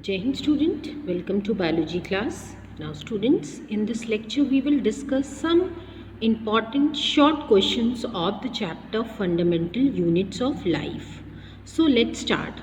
Jai Hind student, welcome to biology class. Now students, in this lecture we will discuss some important short questions of the chapter fundamental units of life. So let's start.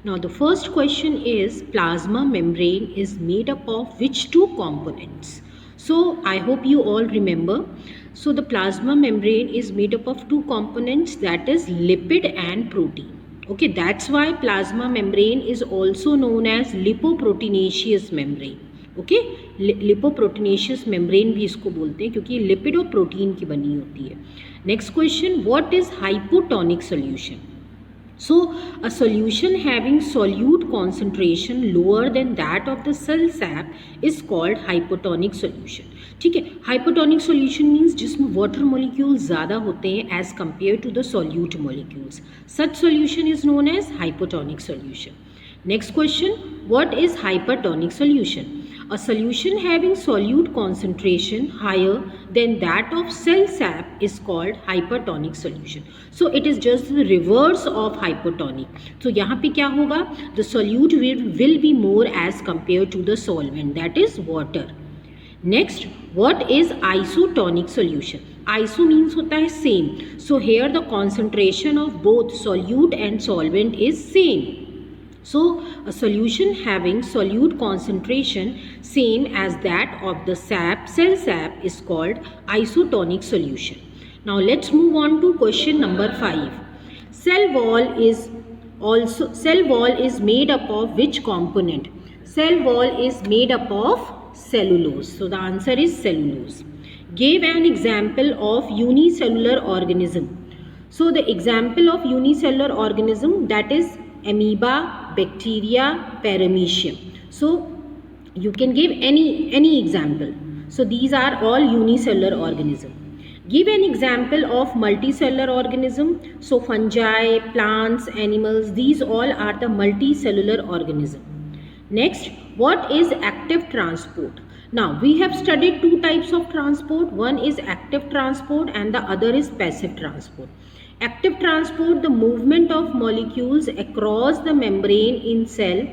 Now the first question is plasma membrane is made up of which two components? So I hope you all remember. So the plasma membrane is made up of two components, that is lipid and protein. Okay, that's why plasma membrane is also known as lipoproteinaceous membrane. Okay, lipoproteinaceous membrane भी इसको बोलते हैं क्योंकि lipid और protein की बनी होती है. Next question, what is hypotonic solution? So a solution having solute concentration lower than that of the cell sap is called hypotonic solution. ठीक है, hypotonic solution means जिसमें water molecules ज़्यादा होते हैं as compared to the solute molecules. Such solution is known as hypotonic solution. Next question, what is hypertonic solution? A solution having solute concentration higher than that of cell sap is called hypertonic solution. So it is just the reverse of hypotonic. So यहाँ पे क्या होगा? The solute will be more as compared to the solvent, that is water. Next, what is isotonic solution? Iso means होता है same. So here the concentration of both solute and solvent is same. So a solution having solute concentration same as that of the cell sap is called isotonic solution. Now let's move on to question number 5. Cell wall is made up of which component? Cell wall is made up of cellulose. So the answer is cellulose. Give an example of unicellular organism. So the example of unicellular organism, that is amoeba, bacteria, paramecium. So you can give any example. So these are all unicellular organism. Give an example of multicellular organism. So fungi, plants, animals, these all are the multicellular organism. Next, what is active transport? Now we have studied two types of transport. One is active transport and the other is passive transport. Active transport, the movement of molecules across the membrane in cell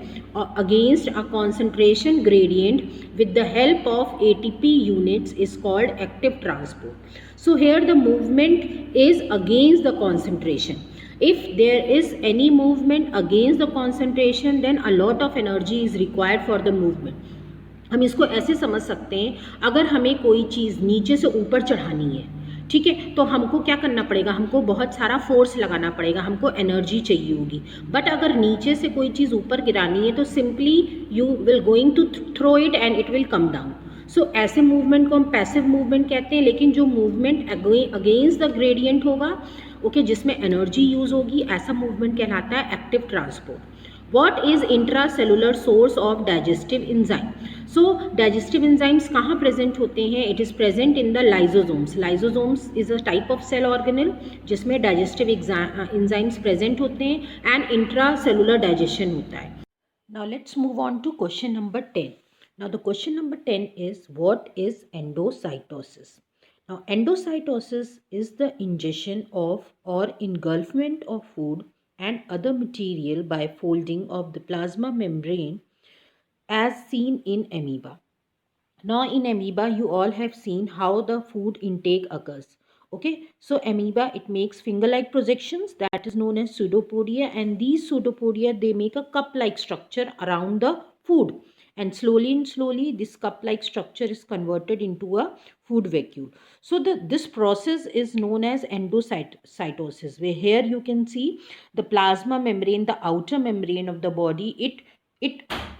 against a concentration gradient with the help of ATP units is called active transport. So here the movement is against the concentration. If there is any movement against the concentration, then a lot of energy is required for the movement. हम इसको ऐसे समझ सकते हैं, अगर हमें कोई चीज़ नीचे से ऊपर चढ़ानी है, ठीक है, तो हमको क्या करना पड़ेगा? हमको बहुत सारा फोर्स लगाना पड़ेगा, हमको एनर्जी चाहिए होगी. बट अगर नीचे से कोई चीज़ ऊपर गिरानी है तो simply you will going to throw it and it will come down. So ऐसे मूवमेंट को हम पैसिव मूवमेंट कहते हैं. लेकिन जो मूवमेंट अगेंस्ट द ग्रेडियंट होगा, ओके, जिसमें एनर्जी यूज होगी, ऐसा मूवमेंट कहलाता है active transport. What is intracellular source of digestive enzyme? So digestive enzymes कहाँ present होते हैं? It is present in the lysosomes. Lysosomes is a type of cell organelle जिसमें digestive enzymes present होते हैं and intracellular digestion होता है. Now let's move on to question number 10. Now the question number 10 is, what is endocytosis? Now endocytosis is the ingestion of or engulfment of food and other material by folding of the plasma membrane as seen in amoeba. Now in amoeba you all have seen how the food intake occurs. Okay, so amoeba, it makes finger-like projections, that is known as pseudopodia, and these pseudopodia, they make a cup-like structure around the food, and slowly this cup-like structure is converted into a food vacuole. So this process is known as endocytosis, where here you can see the plasma membrane, the outer membrane of the body,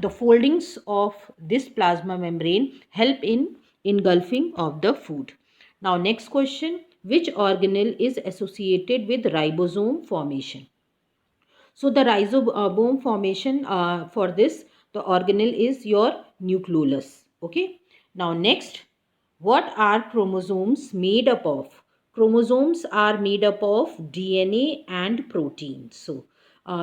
the foldings of this plasma membrane help in engulfing of the food. Now next question, which organelle is associated with ribosome formation? So the ribosome formation for this, the organelle is your nucleolus. Okay. Now next, what are chromosomes made up of? Chromosomes are made up of DNA and protein. So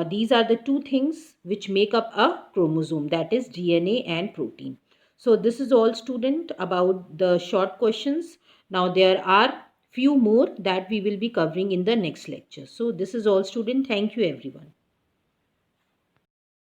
these are the two things which make up a chromosome, that is DNA and protein. So this is all, student, about the short questions. Now there are few more that we will be covering in the next lecture. So this is all, student. Thank you everyone.